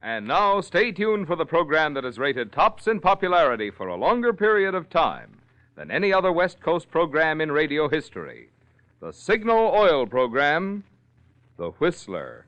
And now, stay tuned for the program that is rated tops in popularity for a longer period of time than any other West Coast program in radio history. The Signal Oil program, The Whistler.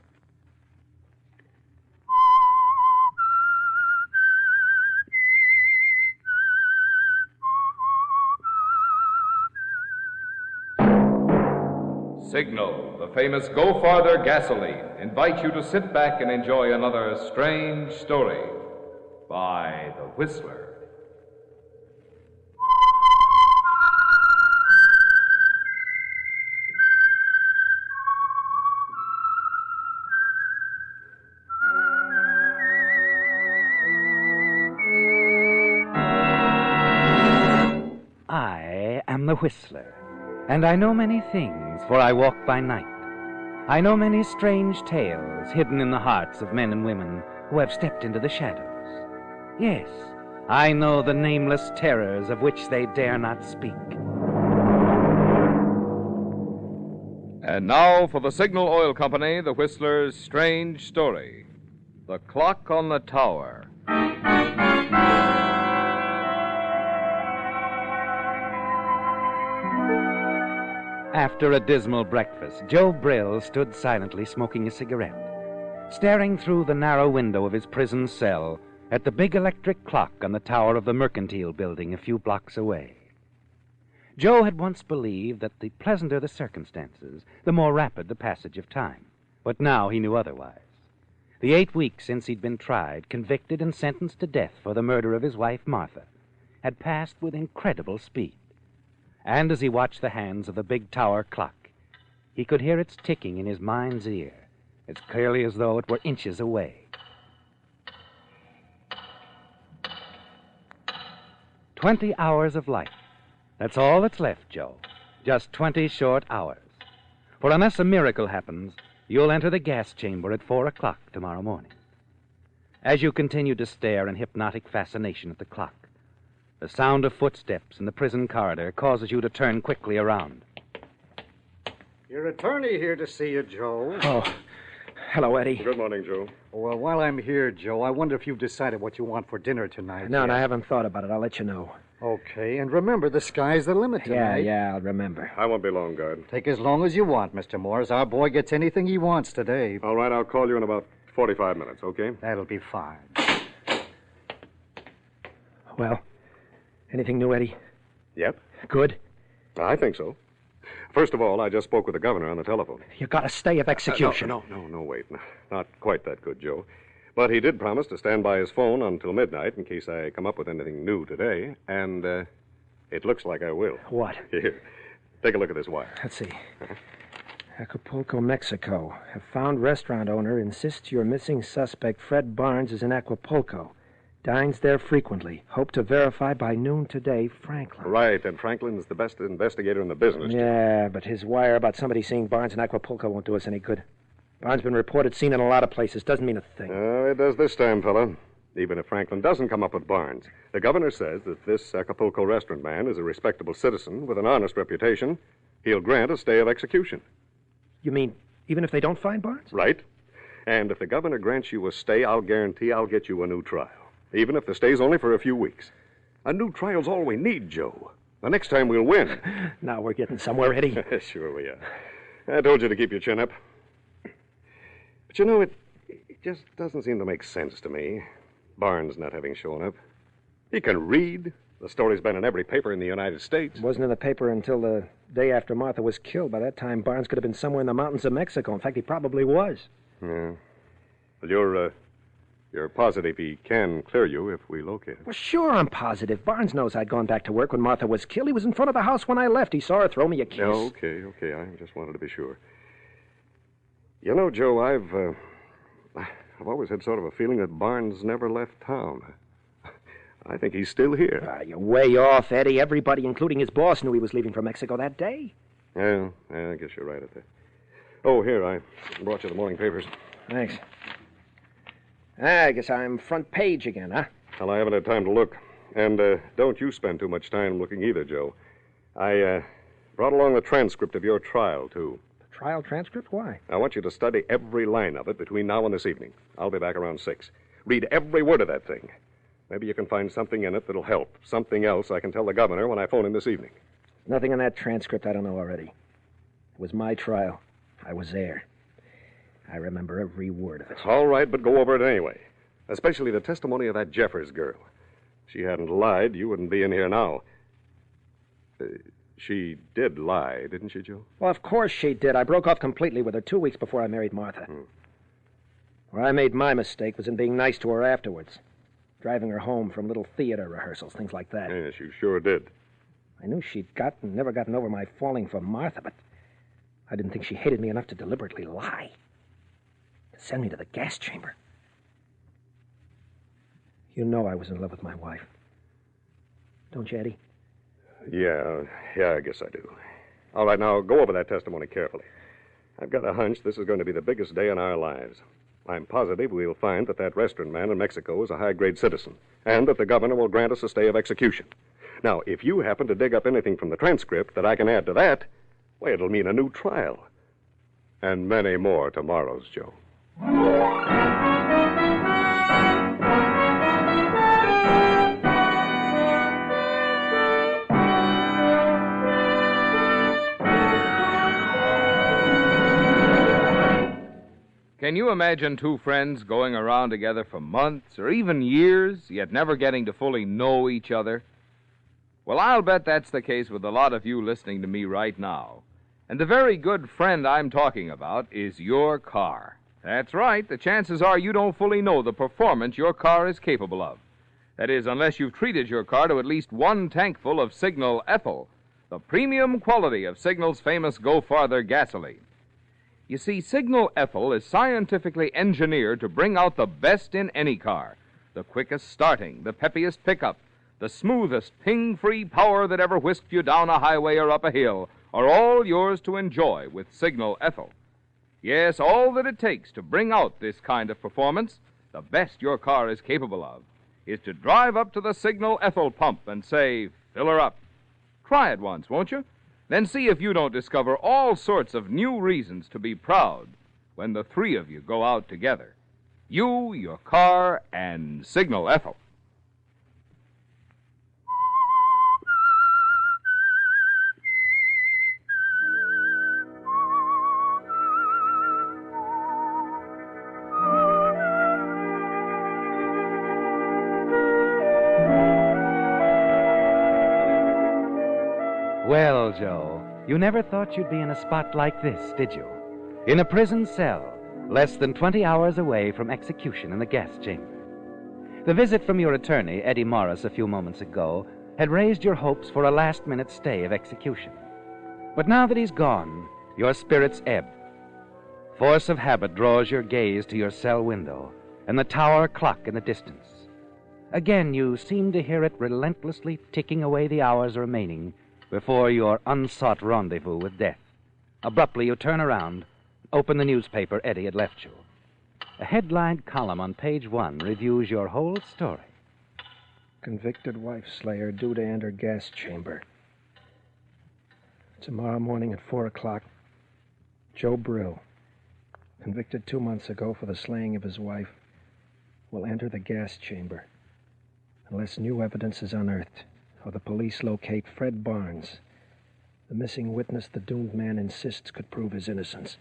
Signal, the famous Go Farther gasoline, invite you to sit back and enjoy another strange story by The Whistler. I am the Whistler, and I know many things, for I walk by night. I know many strange tales hidden in the hearts of men and women who have stepped into the shadows. Yes, I know the nameless terrors of which they dare not speak. And now for the Signal Oil Company, The Whistler's strange story. The Clock on the Tower. After a dismal breakfast, Joe Brill stood silently smoking a cigarette, staring through the narrow window of his prison cell at the big electric clock on the tower of the Mercantile Building a few blocks away. Joe had once believed that the pleasanter the circumstances, the more rapid the passage of time. But now he knew otherwise. The 8 weeks since he'd been tried, convicted, and sentenced to death for the murder of his wife, Martha, had passed with incredible speed. And as he watched the hands of the big tower clock, he could hear its ticking in his mind's ear, as clearly as though it were inches away. 20 hours of life. That's all that's left, Joe. Just 20 short hours. For unless a miracle happens, you'll enter the gas chamber at 4 o'clock tomorrow morning. As you continue to stare in hypnotic fascination at the clock, the sound of footsteps in the prison corridor causes you to turn quickly around. Your attorney here to see you, Joe. Oh, hello, Eddie. Good morning, Joe. Well, while I'm here, Joe, I wonder if you've decided what you want for dinner tonight. No, I haven't thought about it. I'll let you know. Okay, and remember, the sky's the limit tonight. Yeah, I'll remember. I won't be long, guard. Take as long as you want, Mr. Morris. Our boy gets anything he wants today. All right, I'll call you in about 45 minutes, okay? That'll be fine. Well, anything new, Eddie? Yep. Good? I think so. First of all, I just spoke with the governor on the telephone. You got a stay of execution. No, wait. No, not quite that good, Joe. But he did promise to stand by his phone until midnight in case I come up with anything new today, and it looks like I will. What? Here, take a look at this wire. Let's see. Acapulco, Mexico. A found restaurant owner insists your missing suspect, Fred Barnes, is in Acapulco. Dines there frequently. Hope to verify by noon today, Franklin. Right, and Franklin's the best investigator in the business. Yeah, but his wire about somebody seeing Barnes in Acapulco won't do us any good. Barnes been reported seen in a lot of places. Doesn't mean a thing. It does this time, fella. Even if Franklin doesn't come up with Barnes, the governor says that this Acapulco restaurant man is a respectable citizen with an honest reputation. He'll grant a stay of execution. You mean even if they don't find Barnes? Right. And if the governor grants you a stay, I'll guarantee I'll get you a new trial. Even if the stay's only for a few weeks. A new trial's all we need, Joe. The next time we'll win. Now we're getting somewhere, Eddie. Sure we are. I told you to keep your chin up. But you know, it just doesn't seem to make sense to me. Barnes not having shown up. He can read. The story's been in every paper in the United States. It wasn't in the paper until the day after Martha was killed. By that time, Barnes could have been somewhere in the mountains of Mexico. In fact, he probably was. Yeah. Well, you're positive he can clear you if we locate him? Well, sure I'm positive. Barnes knows I'd gone back to work when Martha was killed. He was in front of the house when I left. He saw her throw me a kiss. Okay. I just wanted to be sure. You know, Joe, I've always had sort of a feeling that Barnes never left town. I think he's still here. You're way off, Eddie. Everybody, including his boss, knew he was leaving for Mexico that day. Yeah, I guess you're right at that. Oh, here, I brought you the morning papers. Thanks. I guess I'm front page again, huh? Well, I haven't had time to look. And don't you spend too much time looking either, Joe. I brought along the transcript of your trial, too. Trial transcript? Why? I want you to study every line of it between now and this evening. I'll be back around 6. Read every word of that thing. Maybe you can find something in it that'll help. Something else I can tell the governor when I phone him this evening. Nothing in that transcript I don't know already. It was my trial. I was there. I remember every word of it. All right, but go over it anyway. Especially the testimony of that Jeffers girl. If she hadn't lied, you wouldn't be in here now. She did lie, didn't she, Joe? Well, of course she did. I broke off completely with her 2 weeks before I married Martha. Where I made my mistake was in being nice to her afterwards. Driving her home from little theater rehearsals, things like that. Yes, you sure did. I knew she'd never gotten over my falling for Martha, but I didn't think she hated me enough to deliberately lie. To send me to the gas chamber. You know I was in love with my wife. Don't you, Eddie? Yeah, I guess I do. All right, now go over that testimony carefully. I've got a hunch this is going to be the biggest day in our lives. I'm positive we'll find that restaurant man in Mexico is a high-grade citizen, and that the governor will grant us a stay of execution. Now, if you happen to dig up anything from the transcript that I can add to that, why, it'll mean a new trial. And many more tomorrows, Joe. Can you imagine two friends going around together for months or even years, yet never getting to fully know each other? Well, I'll bet that's the case with a lot of you listening to me right now. And the very good friend I'm talking about is your car. That's right. The chances are you don't fully know the performance your car is capable of. That is, unless you've treated your car to at least one tankful of Signal Ethyl, the premium quality of Signal's famous Go Farther gasoline. You see, Signal Ethyl is scientifically engineered to bring out the best in any car. The quickest starting, the peppiest pickup, the smoothest ping-free power that ever whisked you down a highway or up a hill are all yours to enjoy with Signal Ethyl. Yes, all that it takes to bring out this kind of performance, the best your car is capable of, is to drive up to the Signal Ethyl pump and say, "Fill her up." Try it once, won't you? Then see if you don't discover all sorts of new reasons to be proud when the three of you go out together. You, your car, and Signal Ethyl. Well, Joe, you never thought you'd be in a spot like this, did you? In a prison cell, less than 20 hours away from execution in the gas chamber. The visit from your attorney, Eddie Morris, a few moments ago, had raised your hopes for a last-minute stay of execution. But now that he's gone, your spirits ebb. Force of habit draws your gaze to your cell window and the tower clock in the distance. Again, you seem to hear it relentlessly ticking away the hours remaining before your unsought rendezvous with death. Abruptly, you turn around, open the newspaper Eddie had left you. A headlined column on page 1 reviews your whole story. Convicted wife slayer due to enter gas chamber. Tomorrow morning at 4 o'clock, Joe Brill, convicted 2 months ago for the slaying of his wife, will enter the gas chamber unless new evidence is unearthed or the police locate Fred Barnes, the missing witness the doomed man insists could prove his innocence.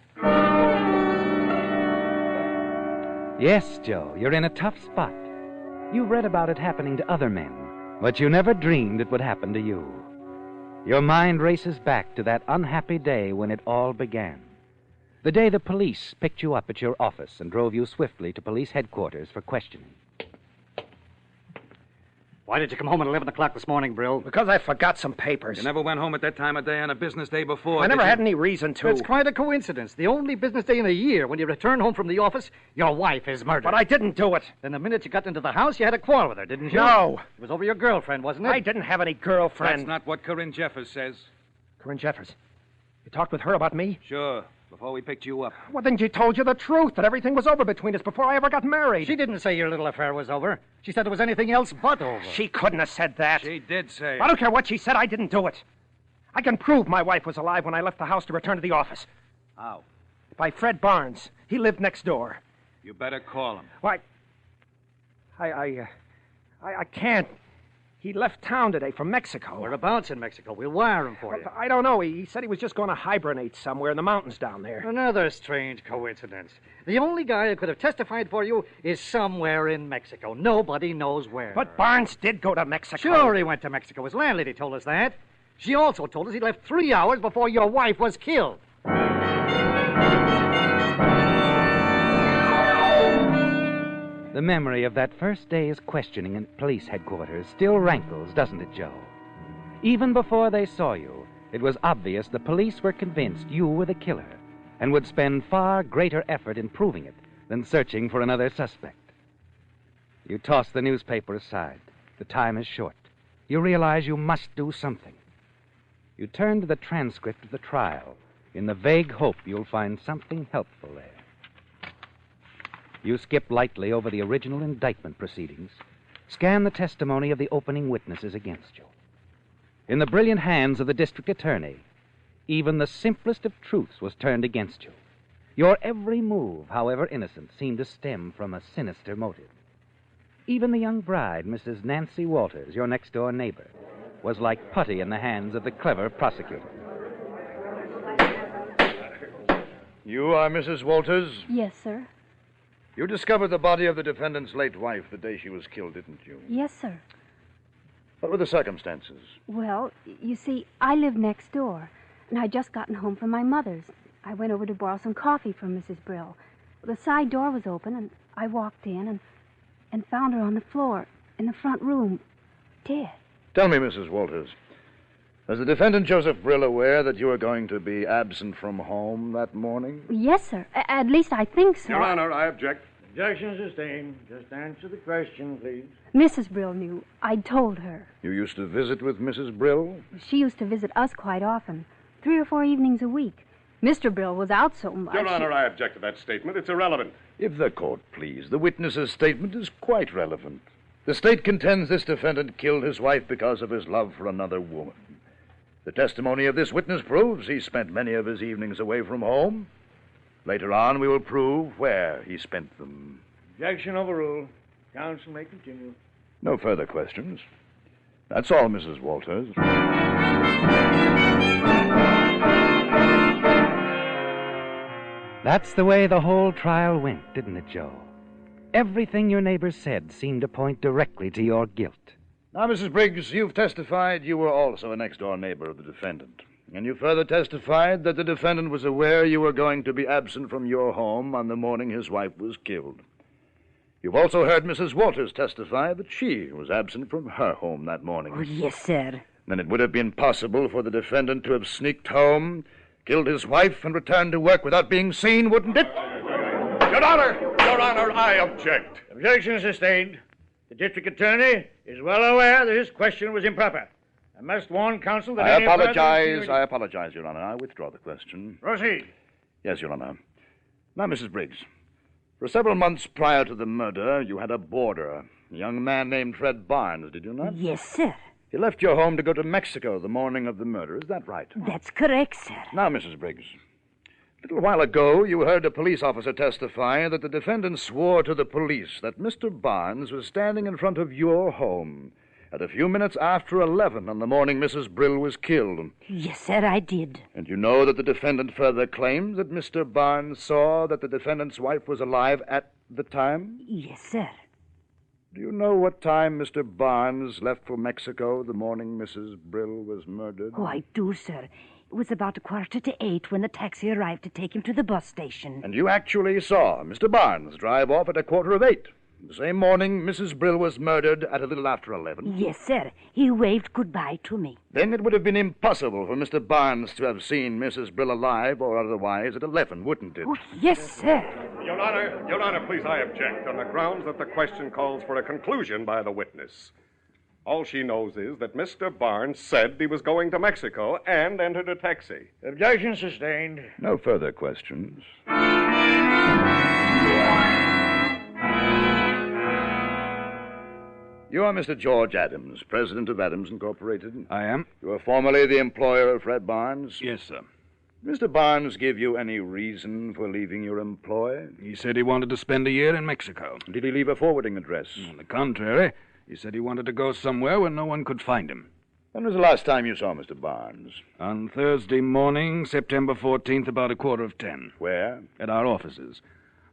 Yes, Joe, you're in a tough spot. You read about it happening to other men, but you never dreamed it would happen to you. Your mind races back to that unhappy day when it all began. The day the police picked you up at your office and drove you swiftly to police headquarters for questioning. Why did you come home at 11 o'clock this morning, Brill? Because I forgot some papers. You never went home at that time of day on a business day before. I never did you? had any reason to. It's quite a coincidence. The only business day in a year, when you return home from the office, your wife is murdered. But I didn't do it. Then the minute you got into the house, you had a quarrel with her, didn't you? No. It was over your girlfriend, wasn't it? I didn't have any girlfriend. That's not what Corinne Jeffers says. Corinne Jeffers. You talked with her about me? Sure, before we picked you up. Well, then she told you the truth, that everything was over between us before I ever got married. She didn't say your little affair was over. She said it was anything else but over. She couldn't have said that. She did say I don't care what she said. I didn't do it. I can prove my wife was alive when I left the house to return to the office. How? By Fred Barnes. He lived next door. You better call him. Why? I can't. He left town today from Mexico. Whereabouts in Mexico? We'll wire him for you. I don't know. He said he was just going to hibernate somewhere in the mountains down there. Another strange coincidence. The only guy who could have testified for you is somewhere in Mexico. Nobody knows where. But Barnes did go to Mexico. Sure, he went to Mexico. His landlady told us that. She also told us he left 3 hours before your wife was killed. The memory of that first day's questioning at police headquarters still rankles, doesn't it, Joe? Even before they saw you, it was obvious the police were convinced you were the killer and would spend far greater effort in proving it than searching for another suspect. You toss the newspaper aside. The time is short. You realize you must do something. You turn to the transcript of the trial in the vague hope you'll find something helpful there. You skip lightly over the original indictment proceedings, scan the testimony of the opening witnesses against you. In the brilliant hands of the district attorney, even the simplest of truths was turned against you. Your every move, however innocent, seemed to stem from a sinister motive. Even the young bride, Mrs. Nancy Walters, your next-door neighbor, was like putty in the hands of the clever prosecutor. You are Mrs. Walters? Yes, sir. You discovered the body of the defendant's late wife the day she was killed, didn't you? Yes, sir. What were the circumstances? Well, you see, I live next door, and I'd just gotten home from my mother's. I went over to borrow some coffee from Mrs. Brill. The side door was open, and I walked in and found her on the floor in the front room, dead. Tell me, Mrs. Walters, was the defendant Joseph Brill aware that you were going to be absent from home that morning? Yes, sir. At least I think so. Your Honor, I object. Objection sustained. Just answer the question, please. Mrs. Brill knew. I'd told her. You used to visit with Mrs. Brill? She used to visit us quite often, 3 or 4 evenings a week. Mr. Brill was out so much. Your Honor, I object to that statement. It's irrelevant. If the court please, the witness's statement is quite relevant. The state contends this defendant killed his wife because of his love for another woman. The testimony of this witness proves he spent many of his evenings away from home. Later on, we will prove where he spent them. Objection overruled. Counsel may continue. No further questions. That's all, Mrs. Walters. That's the way the whole trial went, didn't it, Joe? Everything your neighbors said seemed to point directly to your guilt. Now, Mrs. Briggs, you've testified you were also a next-door neighbor of the defendant. And you further testified that the defendant was aware you were going to be absent from your home on the morning his wife was killed. You've also heard Mrs. Walters testify that she was absent from her home that morning. Oh, yes, sir. Then it would have been possible for the defendant to have sneaked home, killed his wife, and returned to work without being seen, wouldn't it? Your Honor, I object. Objection sustained. The district attorney is well aware that his question was improper. I must warn counsel that I any further apologize, Your Honor. I withdraw the question. Proceed. Yes, Your Honor. Now, Mrs. Briggs, for several months prior to the murder, you had a boarder, a young man named Fred Barnes, did you not? Yes, sir. He left your home to go to Mexico the morning of the murder. Is that right? That's correct, sir. Now, Mrs. Briggs, a little while ago, you heard a police officer testify that the defendant swore to the police that Mr. Barnes was standing in front of your home at a few minutes after 11 on the morning Mrs. Brill was killed. Yes, sir, I did. And you know that the defendant further claims that Mr. Barnes saw that the defendant's wife was alive at the time? Yes, sir. Do you know what time Mr. Barnes left for Mexico the morning Mrs. Brill was murdered? Oh, I do, sir. It was about 7:15 when the taxi arrived to take him to the bus station. And you actually saw Mr. Barnes drive off at 7:15. The same morning Mrs. Brill was murdered at a little after 11. Yes, sir. He waved goodbye to me. Then it would have been impossible for Mr. Barnes to have seen Mrs. Brill alive or otherwise at 11, wouldn't it? Oh, yes, sir. Your Honor, please, I object on the grounds that the question calls for a conclusion by the witness. All she knows is that Mr. Barnes said he was going to Mexico and entered a taxi. Objection sustained. No further questions. You are Mr. George Adams, president of Adams Incorporated. I am. You were formerly the employer of Fred Barnes. Yes, sir. Mr. Barnes give you any reason for leaving your employ? He said he wanted to spend a year in Mexico. Did he leave a forwarding address? On the contrary, he said he wanted to go somewhere where no one could find him. When was the last time you saw Mr. Barnes? On Thursday morning, September 14th, about 9:45. Where? At our offices.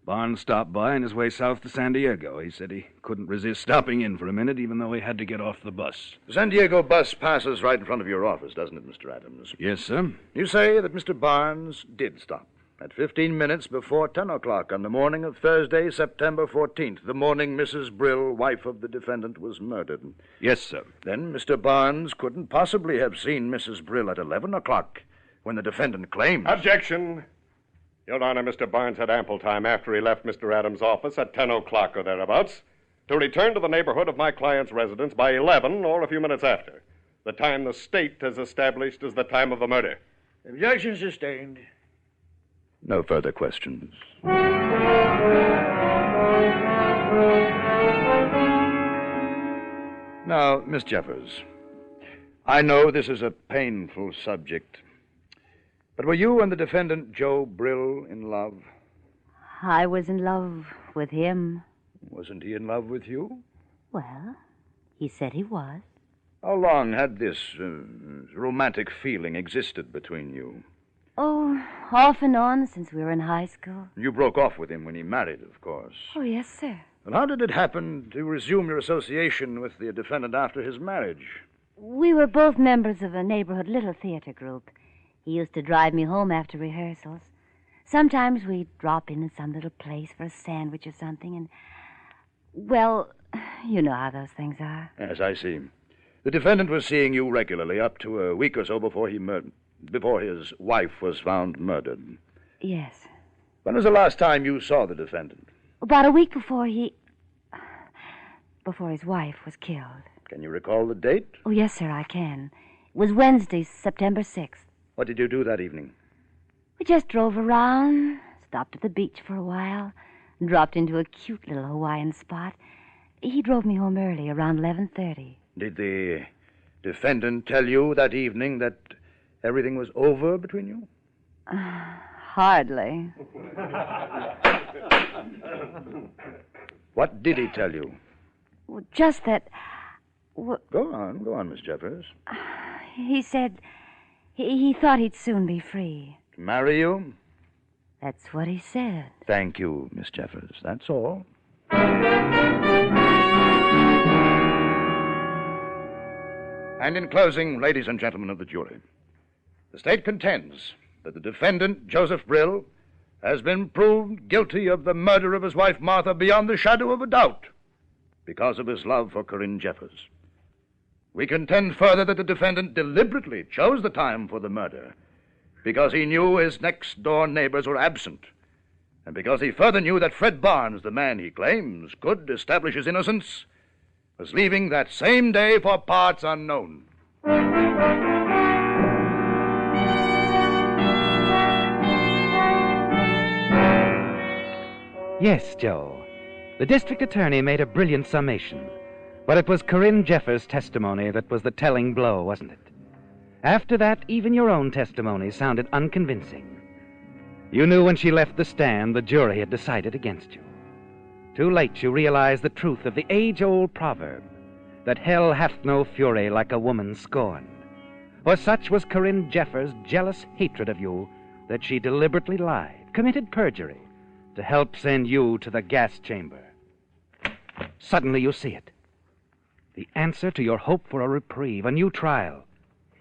Barnes stopped by on his way south to San Diego. He said he couldn't resist stopping in for a minute, even though he had to get off the bus. The San Diego bus passes right in front of your office, doesn't it, Mr. Adams? Yes, sir. You say that Mr. Barnes did stop at 15 minutes before 10 o'clock on the morning of Thursday, September 14th, the morning Mrs. Brill, wife of the defendant, was murdered. Yes, sir. Then Mr. Barnes couldn't possibly have seen Mrs. Brill at 11 o'clock when the defendant claims... Objection. Your Honor, Mr. Barnes had ample time after he left Mr. Adams' office at 10 o'clock or thereabouts to return to the neighborhood of my client's residence by 11 or a few minutes after. The time the state has established as the time of the murder. Objection sustained. No further questions. Now, Miss Jeffers, I know this is a painful subject, but were you and the defendant, Joe Brill, in love? I was in love with him. Wasn't he in love with you? Well, he said he was. How long had this romantic feeling existed between you? Oh, off and on since we were in high school. You broke off with him when he married, of course. Oh, yes, sir. And how did it happen to resume your association with the defendant after his marriage? We were both members of a neighborhood little theater group. He used to drive me home after rehearsals. Sometimes we'd drop in some little place for a sandwich or something, and... Well, you know how those things are. Yes, I see. The defendant was seeing you regularly up to a week or so before his wife was found murdered. Yes. When was the last time you saw the defendant? About a week before his wife was killed. Can you recall the date? Oh, yes, sir, I can. It was Wednesday, September 6th. What did you do that evening? We just drove around, stopped at the beach for a while, and dropped into a cute little Hawaiian spot. He drove me home early, around 11:30. Did the defendant tell you that evening that everything was over between you? Hardly. What did he tell you? Well, just that... Go on, Miss Jeffers. He said he thought he'd soon be free. To marry you? That's what he said. Thank you, Miss Jeffers. That's all. And in closing, ladies and gentlemen of the jury, the state contends that the defendant, Joseph Brill, has been proved guilty of the murder of his wife, Martha, beyond the shadow of a doubt, because of his love for Corinne Jeffers. We contend further that the defendant deliberately chose the time for the murder because he knew his next-door neighbors were absent, and because he further knew that Fred Barnes, the man he claims could establish his innocence, was leaving that same day for parts unknown. Yes, Joe. The district attorney made a brilliant summation. But it was Corinne Jeffers' testimony that was the telling blow, wasn't it? After that, even your own testimony sounded unconvincing. You knew when she left the stand the jury had decided against you. Too late you realized the truth of the age-old proverb that hell hath no fury like a woman scorned. For such was Corinne Jeffers' jealous hatred of you that she deliberately lied, committed perjury, to help send you to the gas chamber. Suddenly you see it. The answer to your hope for a reprieve, a new trial.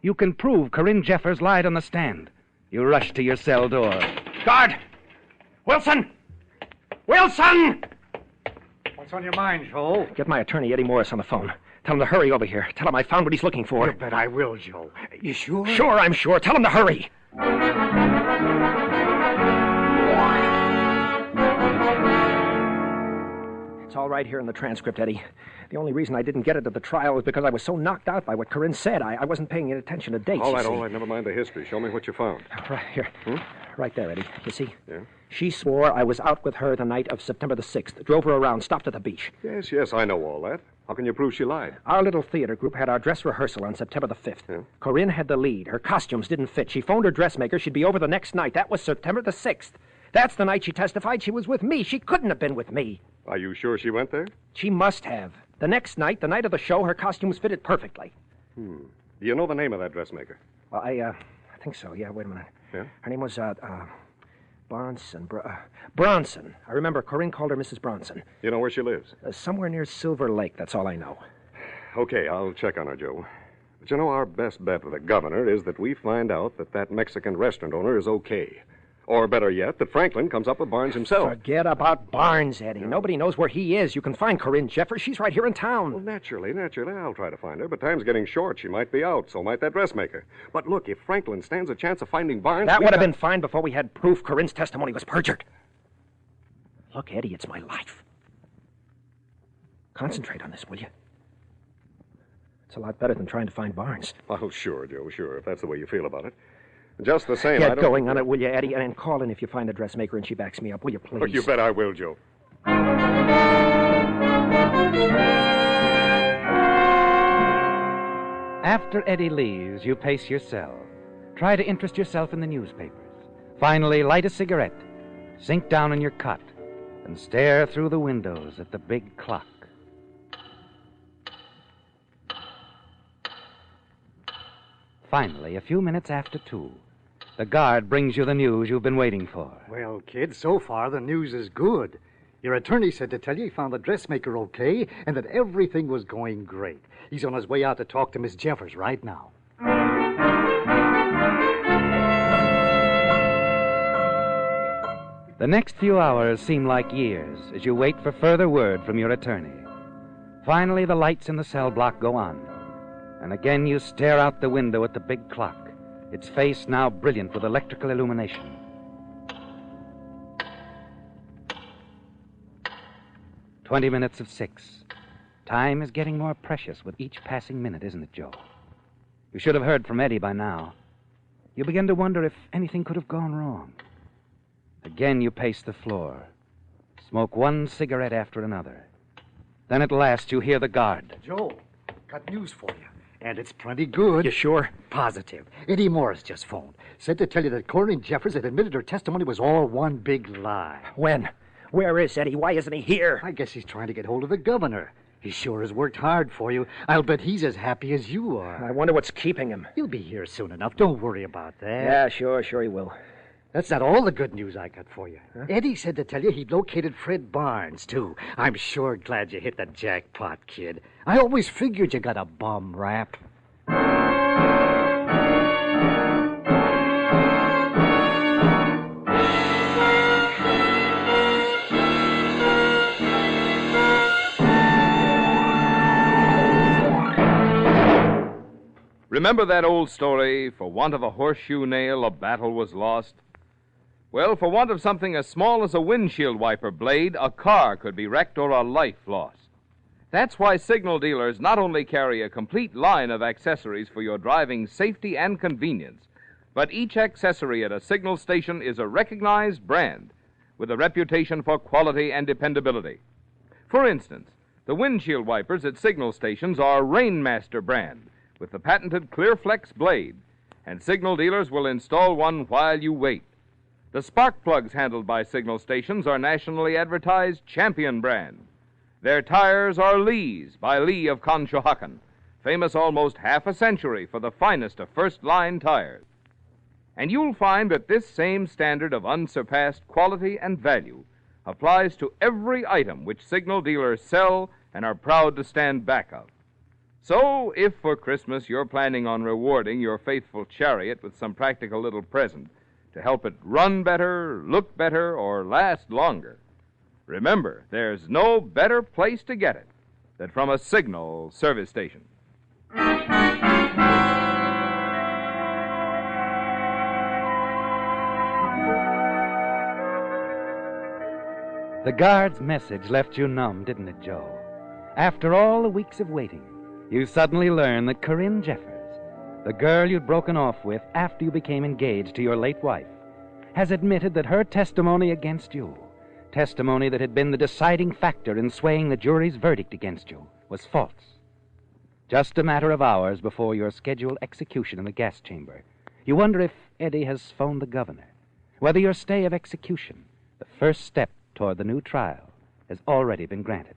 You can prove Corinne Jeffers lied on the stand. You rush to your cell door. Guard! Wilson! Wilson! What's on your mind, Joel? Get my attorney, Eddie Morris, on the phone. Tell him to hurry over here. Tell him I found what he's looking for. You bet I will, Joe. You sure? Sure, I'm sure. Tell him to hurry. It's all right here in the transcript, Eddie. The only reason I didn't get it at the trial was because I was so knocked out by what Corinne said. I wasn't paying any attention to dates. All right. Never mind the history. Show me what you found. Right here. Right there, Eddie. You see? Yeah? She swore I was out with her the night of September the 6th, drove her around, stopped at the beach. Yes, I know all that. How can you prove she lied? Our little theater group had our dress rehearsal on September the 5th. Yeah. Corinne had the lead. Her costumes didn't fit. She phoned her dressmaker. She'd be over the next night. That was September the 6th. That's the night she testified she was with me. She couldn't have been with me. Are you sure she went there? She must have. The next night, the night of the show, her costumes fitted perfectly. Do you know the name of that dressmaker? Well, I think so. Yeah, wait a minute. Yeah? Her name was, Bronson. I remember Corinne called her Mrs. Bronson. You know where she lives? Somewhere near Silver Lake, that's all I know. Okay, I'll check on her, Joe. But you know, our best bet with the governor is that we find out that Mexican restaurant owner is okay. Or better yet, that Franklin comes up with Barnes himself. Forget about Barnes, Eddie. Nobody knows where he is. You can find Corinne Jeffers. She's right here in town. Well, naturally. I'll try to find her, but time's getting short. She might be out, so might that dressmaker. But look, if Franklin stands a chance of finding Barnes... That would have been fine before we had proof Corinne's testimony was perjured. Look, Eddie, it's my life. Concentrate on this, will you? It's a lot better than trying to find Barnes. Oh, sure, Joe, sure, if that's the way you feel about it. Just the same, Get going on it, will you, Eddie? And call in if you find the dressmaker and she backs me up, will you, please? Oh, you bet I will, Joe. After Eddie leaves, you pace your cell. Try to interest yourself in the newspapers. Finally, light a cigarette, sink down in your cot, and stare through the windows at the big clock. Finally, a few minutes after 2, the guard brings you the news you've been waiting for. Well, kid, so far the news is good. Your attorney said to tell you he found the dressmaker okay and that everything was going great. He's on his way out to talk to Miss Jeffers right now. The next few hours seem like years as you wait for further word from your attorney. Finally, the lights in the cell block go on, and again you stare out the window at the big clock, its face now brilliant with electrical illumination. 20 minutes of 6. Time is getting more precious with each passing minute, isn't it, Joe? You should have heard from Eddie by now. You begin to wonder if anything could have gone wrong. Again you pace the floor, smoke one cigarette after another. Then at last you hear the guard. Joe, got news for you. And it's plenty good. You sure? Positive. Eddie Morris just phoned. Said to tell you that Corinne Jeffers had admitted her testimony was all one big lie. When? Where is Eddie? Why isn't he here? I guess he's trying to get hold of the governor. He sure has worked hard for you. I'll bet he's as happy as you are. I wonder what's keeping him. He'll be here soon enough. Don't worry about that. Yeah, sure he will. That's not all the good news I got for you. Huh? Eddie said to tell you he'd located Fred Barnes, too. I'm sure glad you hit the jackpot, kid. I always figured you got a bum rap. Remember that old story, for want of a horseshoe nail, a battle was lost? Well, for want of something as small as a windshield wiper blade, a car could be wrecked or a life lost. That's why signal dealers not only carry a complete line of accessories for your driving safety and convenience, but each accessory at a signal station is a recognized brand with a reputation for quality and dependability. For instance, the windshield wipers at signal stations are Rainmaster brand with the patented Clearflex blade, and signal dealers will install one while you wait. The spark plugs handled by signal stations are nationally advertised Champion brand. Their tires are Lee's by Lee of Conshohocken, famous almost half a century for the finest of first-line tires. And you'll find that this same standard of unsurpassed quality and value applies to every item which signal dealers sell and are proud to stand back of. So, if for Christmas you're planning on rewarding your faithful chariot with some practical little present to help it run better, look better, or last longer, remember, there's no better place to get it than from a signal service station. The guard's message left you numb, didn't it, Joe? After all the weeks of waiting, you suddenly learn that Corinne Jeffers, the girl you'd broken off with after you became engaged to your late wife, has admitted that her testimony against you, testimony that had been the deciding factor in swaying the jury's verdict against you, was false. Just a matter of hours before your scheduled execution in the gas chamber, you wonder if Eddie has phoned the governor, whether your stay of execution, the first step toward the new trial, has already been granted.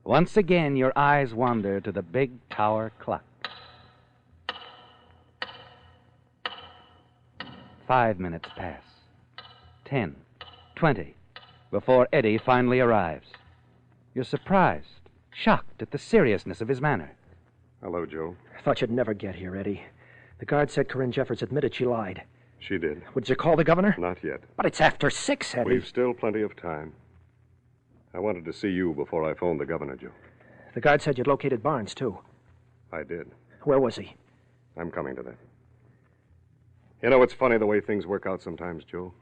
Once again, your eyes wander to the big tower clock. 5 minutes pass. 10, 20, before Eddie finally arrives. You're surprised, shocked at the seriousness of his manner. Hello, Joe. I thought you'd never get here, Eddie. The guard said Corinne Jeffords admitted she lied. She did. Would you call the governor? Not yet. But it's after 6, Eddie. We've still plenty of time. I wanted to see you before I phoned the governor, Joe. The guard said you'd located Barnes, too. I did. Where was he? I'm coming to that. You know, it's funny the way things work out sometimes, Joe.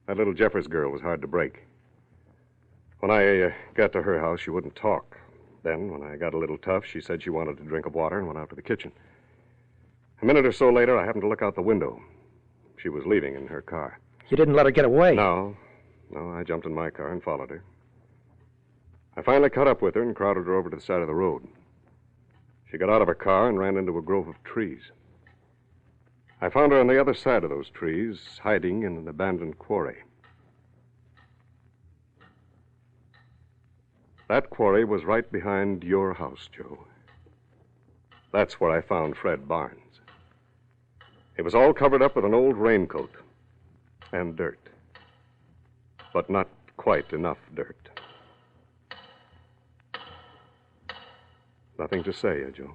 That little Jeffers girl was hard to break. When I got to her house, she wouldn't talk. Then, when I got a little tough, she said she wanted a drink of water and went out to the kitchen. A minute or so later, I happened to look out the window. She was leaving in her car. You didn't let her get away? No, I jumped in my car and followed her. I finally caught up with her and crowded her over to the side of the road. She got out of her car and ran into a grove of trees. I found her on the other side of those trees, hiding in an abandoned quarry. That quarry was right behind your house, Joe. That's where I found Fred Barnes. It was all covered up with an old raincoat and dirt. But not quite enough dirt. Nothing to say, Joe.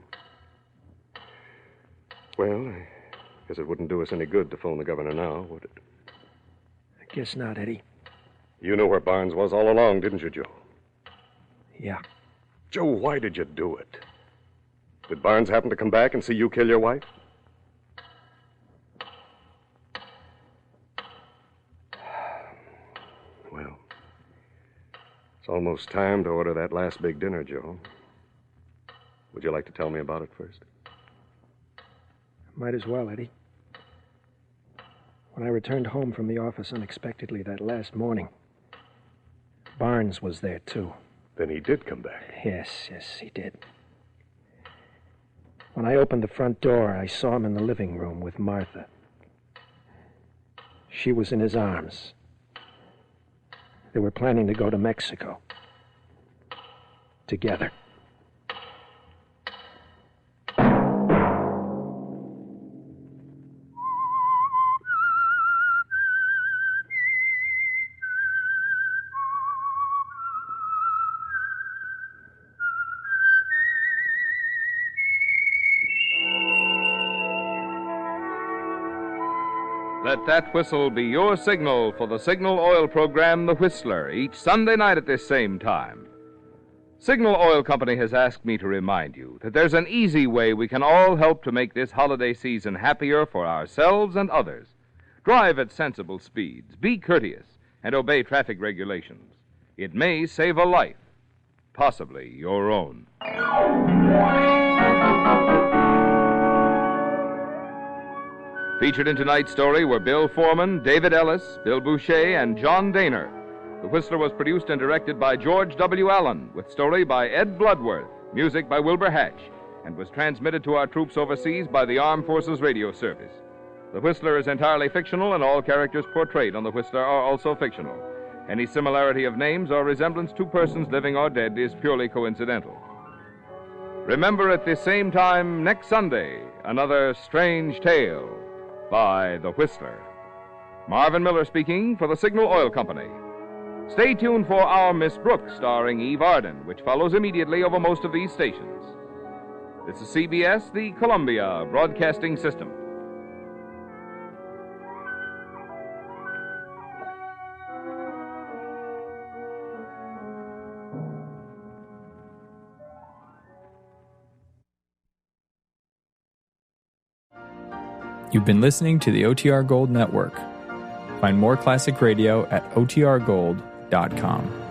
Well, I guess it wouldn't do us any good to phone the governor now, would it? I guess not, Eddie. You knew where Barnes was all along, didn't you, Joe? Yeah. Joe, why did you do it? Did Barnes happen to come back and see you kill your wife? Well, it's almost time to order that last big dinner, Joe. Would you like to tell me about it first? Might as well, Eddie. When I returned home from the office unexpectedly that last morning, Barnes was there, too. Then he did come back. Yes, he did. When I opened the front door, I saw him in the living room with Martha. She was in his arms. They were planning to go to Mexico. Together. Let that whistle be your signal for the Signal Oil program, The Whistler, each Sunday night at this same time. Signal Oil Company has asked me to remind you that there's an easy way we can all help to make this holiday season happier for ourselves and others. Drive at sensible speeds, be courteous, and obey traffic regulations. It may save a life, possibly your own. Featured in tonight's story were Bill Foreman, David Ellis, Bill Boucher, and John Daner. The Whistler was produced and directed by George W. Allen, with story by Ed Bloodworth, music by Wilbur Hatch, and was transmitted to our troops overseas by the Armed Forces Radio Service. The Whistler is entirely fictional, and all characters portrayed on The Whistler are also fictional. Any similarity of names or resemblance to persons living or dead is purely coincidental. Remember at this same time next Sunday, another strange tale by The Whistler. Marvin Miller speaking for the Signal Oil Company. Stay tuned for Our Miss Brooks, starring Eve Arden, which follows immediately over most of these stations. This is CBS, the Columbia Broadcasting System. You've been listening to the OTR Gold Network. Find more classic radio at otrgold.com.